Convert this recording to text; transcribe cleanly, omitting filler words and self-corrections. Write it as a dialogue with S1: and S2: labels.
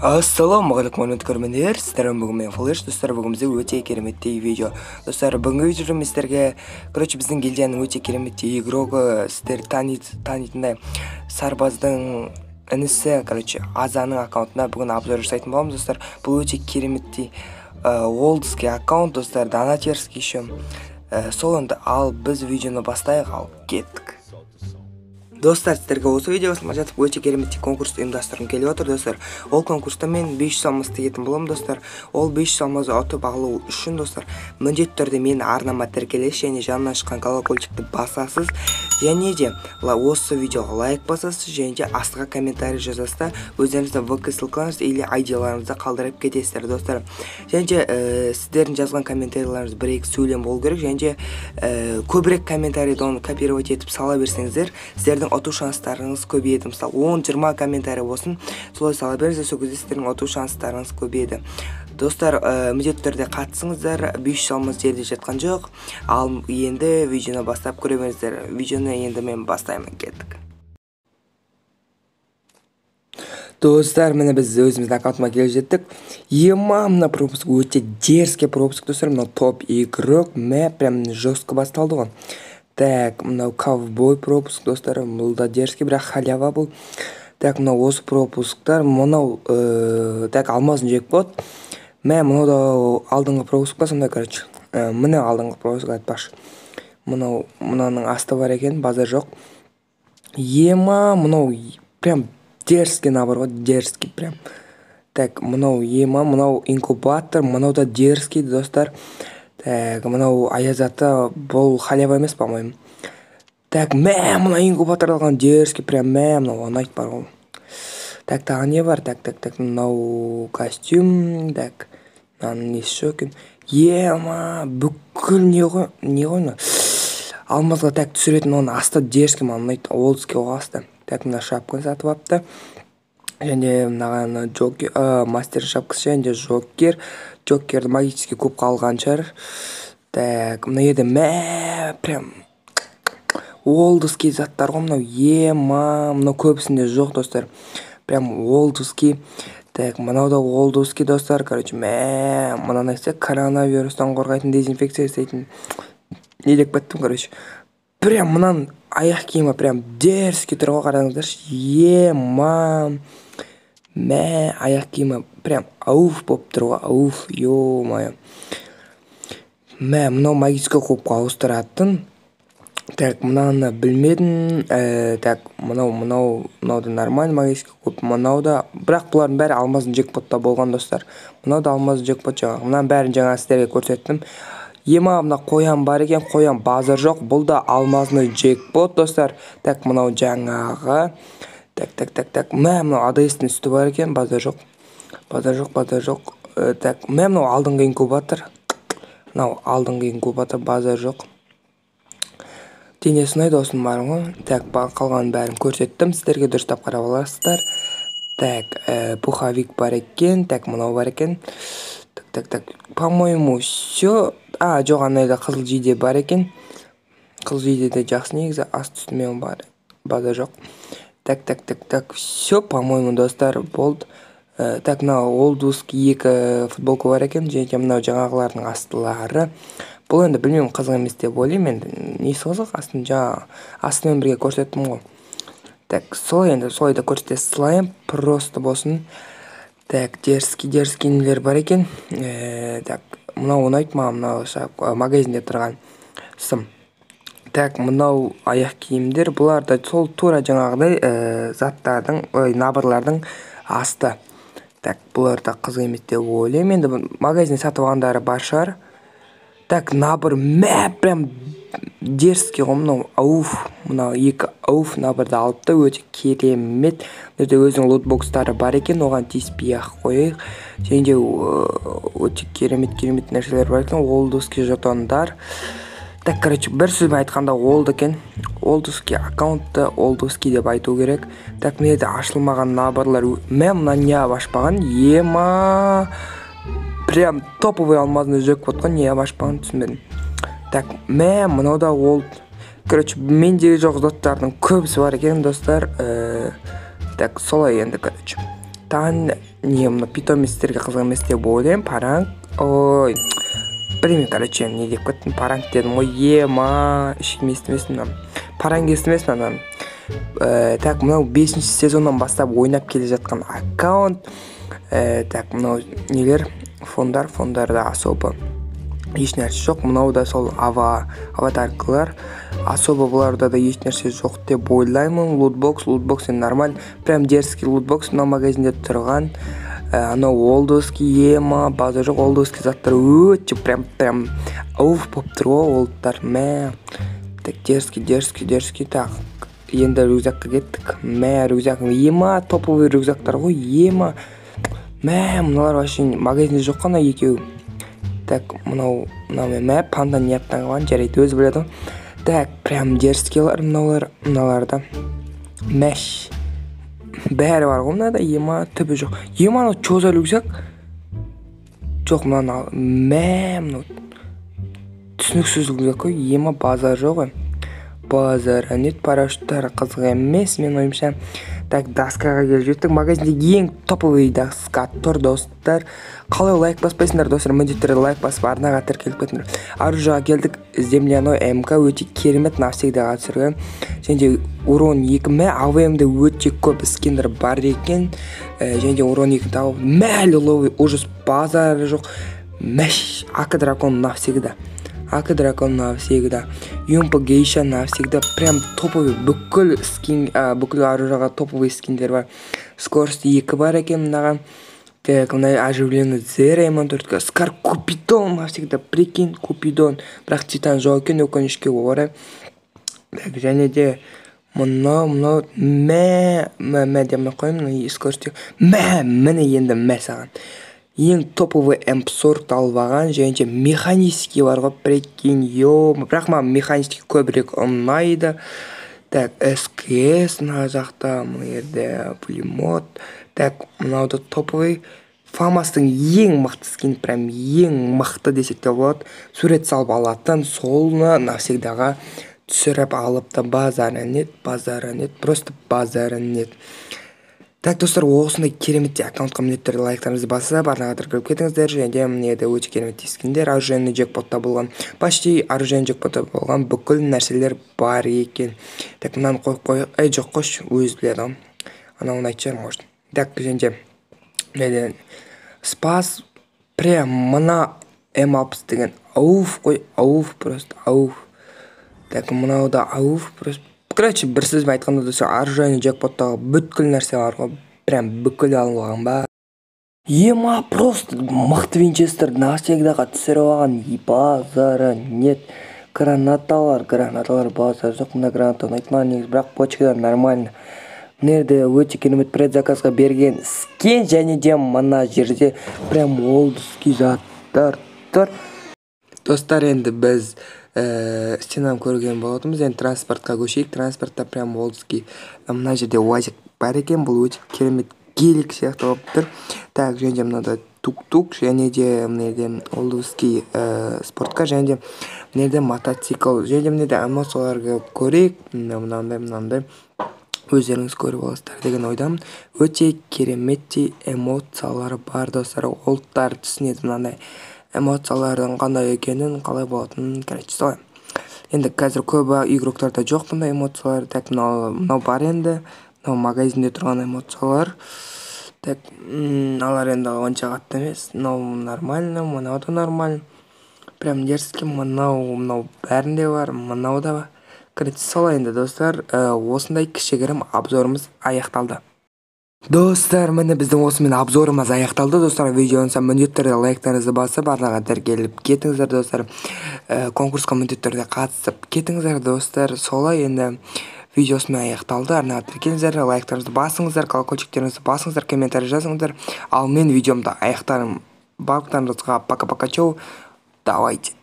S1: Ассалаумағалейкум көрермендер, сіздермен бүгін мен Флэш достар, бүгін бізде өте кереметтей видео. Достар, бүгінгі видеода сіздерге, біздің гильдияның өте кереметтей игрогі, сіздер танитындай Сарбаздың інісі, Азаның аккаунтына бүгін обзор жасайтын боламыз, достар. Бұл өте кереметтей олдский аккаунт, достар, донатерский еще. Сол енді ал біз видеоны бастайық, ал кеттік. Достар, сіздерге осы видеосына жатып өте кереметтей конкурс ұйымдастырғым келіп отыр, достар. Ол конкурста мен 500 алмазды етін боламын, достар. Ол 500 алмазды ұтып алу үшін, достар, міндетті түрде мені арнама тіркелесіз және жанынан шыққан колокольчикті басасыз. Және де осы видеоға лайк басасыз, және де астыға комментарий жазасыздар, өздеріңізді ВК ссылкаларыңызды или айдияларыңызды қалдырып кетесіздер, достар. Және де сіздердің жазған комментарийларыңыз бір-екі сөйлем болу керек, және де көбірек комментарийді оны копировать етіп сала берсеңіздер, сіздердің ұту шанстарыңыз көбейеді. Мысалы 10-20 комментарий болсын, солай сала беріңіздер, сол кезде сіздердің ұту шанстарыңыз көбейеді. Достар, міндетті түрде қатысыңыздар, 500 алмаз жерде жатқан жоқ. Ал енді видеоны бастап көремеңіздер. Видеоны енді мен бастаймын, кеттік. Достар, міне біз өзіміздің аккаунтыма келіп жеттік. Мына пропуск өте дерзкий пропуск, достар. Мына топ игрок, прям жестко басталды ғой. Так, мынау ковбой пропуск, достар, бұл да дерзкий, бірақ халява бұл. Так, мынау осы пропусктар, мынау так, алмазын жекпот. Мынау да алдыңғы пропуск па, сондай, міне алдыңғы пропуск айтпақшы. Мынаның асты бар екен, базар жоқ. Мынау прям дерзкий набор, дерзкий прям. Так, мынау мынау инкубатор, мынау да дерзкий, достар. Так, мынау аязаты, бұл халява емес, по-моему. Так, мына инкубатор алған дерзкий, прям мынау анайт бар ғой. Так, тағы не бар? Так, мынау костюм, так, мынаның несі жоқ екен. Бүкіл не ғой? Алмазға так түсіретін оның асты дерзкий, мынау олдский ғой асты. Так, мына шапканы сатып апты. Және мынаған мастер шапкасы, және де Джокерді магический кубқа алған шығар. Так, мына еді прям олдский заттар ғой мынау. Мынау көбісінде жоқ, достар. Прям олдский. Так, мынау да олдский, достар. Мынаны айтса коронавирустан қорғайтын дезинфекция істейтін. Елек бәттім, Прям мынан аяқ киімі прям дерзкий тұр ғой, қараңыздаршы. Аяқ киімі прям ауф болып тұр ғой, ауф, ё-моё. Мынау магический кубқа ауыстыратын. Так, мынаны білмедім. Так, мынау да нормально магический куб. Мынау да, бірақ бұлардың бәрі алмазын жекпотта болған, достар. Мынау да алмазын жекпот жаңағы. Мынан бәрін жаңа сіздерге көрсеттім. Мына қоян бар екен, қоян базар жоқ. Бұл да алмазны жекпот, достар. Так, мынау жаңағы. Так, мынау АДС'тің үсті бар екен, базар жоқ. Так, мынау алдыңғы инкубатор. Базар жоқ. Денесі ұнайды, осының барын ғой. Так, қалған бәрін көрсеттім, сіздерге дұрыстап қарап аласыздар. Так, пуховик бар екен. Так, мынау бар екен. Так, по-моему, все. Жоқ, анайда қызыл жейде бар екен. Қызыл жейде де жақсы негізі, аст үстімен бар. Базар жоқ. Так, все, по-моему, достар, болды. Так, мынау олдский екі футболка бар екен, және мынау жаңағылардың астылары. Бұл енді білмеймін, қызық емес деп ойлаймын, енді несі қызық, астымен бірге көрсеттім ғой. Так, солай да көрсете салайын, просто болсын. Так, дерзкий бар екен. Так, мынау ұнайды ма, мынау магазинде тұрған сым. Так, мынау аяқ киімдер, бұлар да сол тура жаңағыдай заттардың, набырлардың асты. Так, бұлар да қызық емес деп ойлаймын, енді магазинде сатып алғандары бар шығар. Так, набыр прям дерзкий ғой, мынау екі ауф набырды алыпты, өте керемет. Өзінің лутбокстары бар екен, оған тиіспей ақ қойық. Және де өте керемет нәрселер бар екен, олдский жетондар. Так, бір сөзбен айтқанда олд екен. Олдский аккаунтты олдский деп айту керек. Так, менде ашылмаған набырлар. Мына не ашпаған, прям топовый алмазны жек отқан, не ашпаған түсінбедім. Так, мынау да олд. Менде жоқ заттардың көбісі бар екен, достар. Так, солай енді, тан не мына питомецтерге қызық емес деп ойлаймын. Паранг, ой, білмеймін, короче, не деп кеттім, паранг дедім ғой. Ема, ешкім естімесін мына. Паранг естімесін ана. Так, мынау 5-ші сезоннан бастап ойнап келе жатқан аккаунт. Так, мынау нелер, фондарда особо еш нәрсе жоқ. Мынау да сол аватаркалар. Особо бұларда да еш нәрсе жоқ деп ойлаймын. Лутбокс енді нормаль. Прям дерзкий лутбокс мына магазинде тұрған. Анау олдовский ема, база жоқ. Олдовский заттар өте прям ауф болып тұр ғой олдтар. Мә. Так, дерзкий. Так, енді рюкзакқа кеттік. Мә, рюкзак ема, топовый рюкзактар ғой, ема. Мә, мыналар вообще магазинде жоқ қана екеу. Так, мынау мә, панда ниеттен қалған, жарайды, өзі біледі. Так, прям дерзкийлар мыналарда. Мәш. Бәрі бар ғой мынада, ема, түбі жоқ. Ема, анау чоза рюкзак. Жоқ, мынау, мынау. Түсініксіз рюкзак қой, ема, базар жоқ ғой. Базар, нет, парашюттары қызық емес, мен ойымша. Так, доскаға келіп жеттік. Магазинде ең топовый доска тұр, достар. Қалай лайк баспайсыңдар, достар, міндетті лайк басып арнаға тіркеліп кетіңдер. Аружаға келдік. Земляной МК өте керемет, навсегда түсірген. Және урон 2 мә, АВМде өте көп скиндер бар екен. Және урон 2 тауып, мә, лиловый ужас, базары жоқ. Мәш, Ака дракон навсегда. Юмпа гейша навсегда. Прям топовый бүкіл аружаға топовый скиндер бар. Скорость 2 бар екен мынаған. Так, мына оживление зеро М4. Скар Купидон навсегда. Прикинь, Купидон. Бірақ титан жоқ екен, өкінішке орай. Так, және де мынау мә демін қойым. Скорості міне енді мә саған. Ең топовый М40 албаған, және механический бар ғой, прикинь, бірақ маған механический көбірек ұнайды. Так, СКС мына жақта, мына жерде пулемет. Так, мынауды топовый. Фамастың ең мықты скин, прям ең мықты десек те болады. Сурет салып алатын, солны навсегдаға түсіріп алыпты. Базары нет, просто базары нет. Так, достар, осындай кереметте аккаунтқа міндетті лайктарыңызды басып, арнаға тіркеліп кетіңіздер. Және мынеде өте керемет скиндер, оружейный джекпотта болған. Почти оружейный джекпотта болған бүкіл нәрселер бар екен. Так, мынаны қойып, жоқ қойшы, өз біледі. Анауын айтшы, может. Так, және спас, прям мына М60 деген ауф қой, ауф, просто ауф. Так, мынау да ауф, просто. Короче, бір сөзбен айтқанда да оружейный джекпоттағы бүткіл нәрсе бар ғой, прям бүкіл алынған ба. Ема, просто мықты винчестер навсегдаға түсіріп алған, базары нет. Гранаталар базары жоқ, мына граната ұнайды ма негіз, бірақ почкадар нормально. Нерде өте керемет предзаказға берген скин, және де мына жерде прям олдский заттар тұр. Достар, енді біз стенам көрген болатымыз, енді транспортқа көшейік. Транспортта прям олдский мына жерде уазик бар екен, бұл өте керемет гелик сияқты болып тұр. Так, және де мынада тук-тук, және де мынада олдский спортқа, және де мынада мотоцикл, және де мынада эмоцияларға көрейік. Мынандай өздеріңіз көріп аласыздар деген ойдамын. Өте кереметтей эмоциялары бар, достар. Олдтар түсінеді мынандай эмоциялардың қандай екенін, қалай болатынын, короче, солай. Енді қазір көбі игроктарда жоқ бұндай эмоциялар. Так, мынау бар енді, мынау магазинде тұрған эмоциялар. Так, алар енді онша қатты емес. Мынау нормально, мынау да нормально. Прям дерзкий, мынау бәрінде бар, мынау да бар. Короче, солай енді, достар, осындай кішігірім обзорымыз аяқталды. Достар, міне біздің осымен обзорымыз аяқталды. Достар, видеоны міндетті түрде лайктарыңызды басып, арнаға тіркеліп кетіңіздер, достар. Конкурсқа міндетті түрде қатысып кетіңіздер, достар. Солай енді видеосымен аяқталды. Арнаға тіркеліңіздер, лайктарыңызды басыңыздар, колокольчиктеріңізді басыңыздар, комментарий жазыңыздар. Ал мен видеомда аяқтарым. Барлықтарыңызға пока-пока, чоу. Давайте.